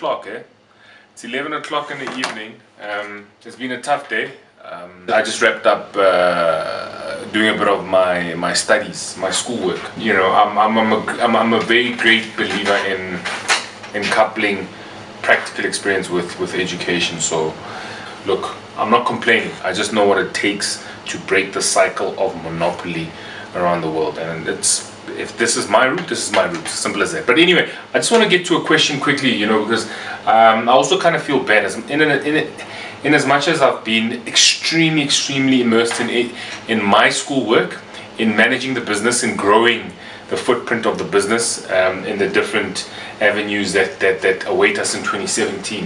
o'clock, eh? It's 11 o'clock in the evening. It's been a tough day. I just wrapped up doing a bit of my studies, my schoolwork. You know, I'm a very great believer in coupling practical experience with education. So, look, I'm not complaining. I just know what it takes to break the cycle of monopoly around the world, and if this is my route, this is my route. Simple as that. But anyway, I just want to get to a question quickly, you know, because I also kind of feel bad in as much as I've been extremely immersed in my schoolwork, in managing the business, in growing the footprint of the business, in the different avenues that await us in 2017.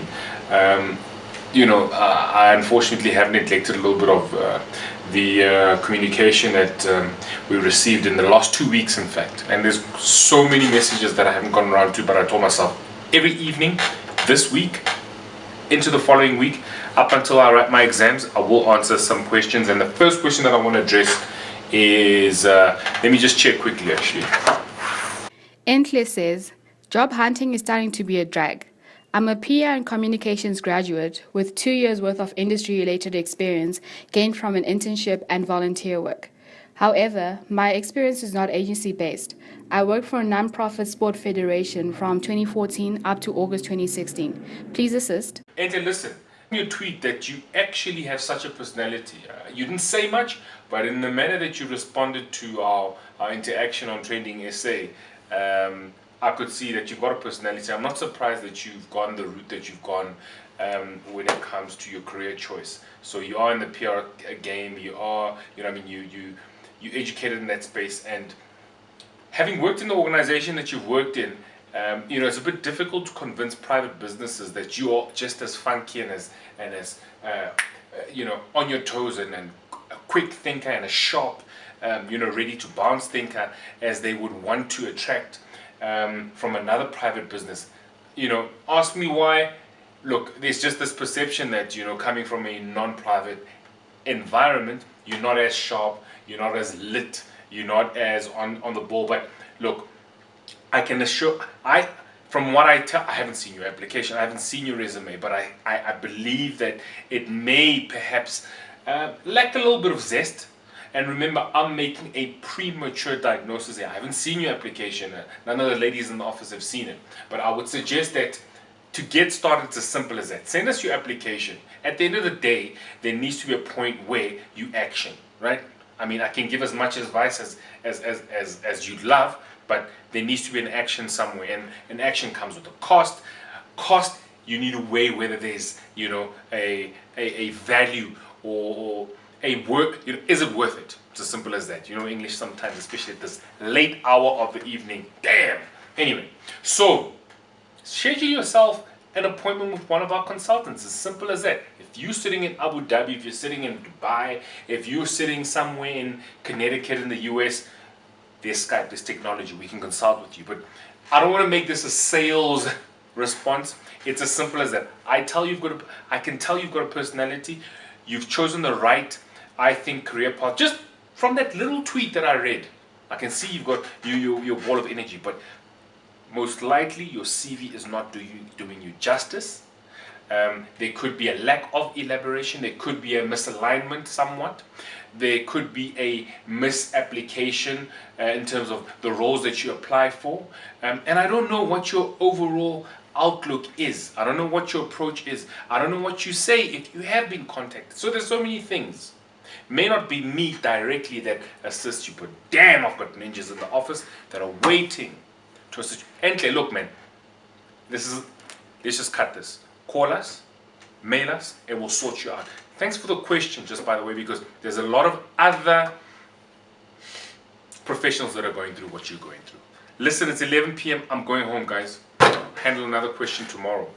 You know, I unfortunately have neglected a little bit of the communication that we received in the last 2 weeks, in fact. And there's so many messages that I haven't gotten around to, but I told myself every evening this week into the following week, up until I write my exams, I will answer some questions. And the first question that I want to address is, let me just check quickly actually. Entle says, job hunting is starting to be a drag. I'm a PR and communications graduate with 2 years worth of industry-related experience gained from an internship and volunteer work. However, my experience is not agency-based. I worked for a non-profit sport federation from 2014 up to August 2016. Please assist. And listen, you tweet that you actually have such a personality. You didn't say much, but in the manner that you responded to our interaction on Trending SA, I could see that you've got a personality. I'm not surprised that you've gone the route that you've gone when it comes to your career choice. So you are in the PR game. You are, you know, I mean, you educated in that space, and having worked in the organization that you've worked in, you know, it's a bit difficult to convince private businesses that you are just as funky and as you know, on your toes and a quick thinker and a sharp, you know, ready to bounce thinker as they would want to attract from another private business. You know, ask me why. Look, there's just this perception that, you know, coming from a non-private environment, you're not as sharp, you're not as lit, you're not as on the ball. But look, I can assure, from what I tell, I haven't seen your application, I haven't seen your resume, but I believe that it may perhaps lack a little bit of zest. And remember, I'm making a premature diagnosis here. I haven't seen your application. None of the ladies in the office have seen it. But I would suggest that to get started, it's as simple as that. Send us your application. At the end of the day, there needs to be a point where you action, right? I mean, I can give as much advice as you'd love, but there needs to be an action somewhere. And an action comes with a cost. Cost, you need to weigh whether there's, you know, a value or a work, you know, is it worth it? It's as simple as that. You know, English sometimes, especially at this late hour of the evening. Damn. Anyway, so schedule yourself an appointment with one of our consultants. As simple as that. If you're sitting in Abu Dhabi, if you're sitting in Dubai, if you're sitting somewhere in Connecticut in the US, there's Skype, there's technology. We can consult with you. But I don't want to make this a sales response. It's as simple as that. I can tell you've got a personality. You've chosen the right, I think, career path. Just from that little tweet that I read, I can see you've got your ball of energy, but most likely your CV is not doing you justice. There could be a lack of elaboration. There could be a misalignment somewhat. There could be a misapplication in terms of the roles that you apply for. And I don't know what your overall outlook is. I don't know what your approach is. I don't know what you say if you have been contacted. So there's so many things. May not be me directly that assists you, but damn, I've got ninjas in the office that are waiting to assist you. Entle, look, man, let's just cut this. Call us, mail us, and we'll sort you out. Thanks for the question, just by the way, because there's a lot of other professionals that are going through what you're going through. Listen, it's 11 p.m. I'm going home, guys. Handle another question tomorrow.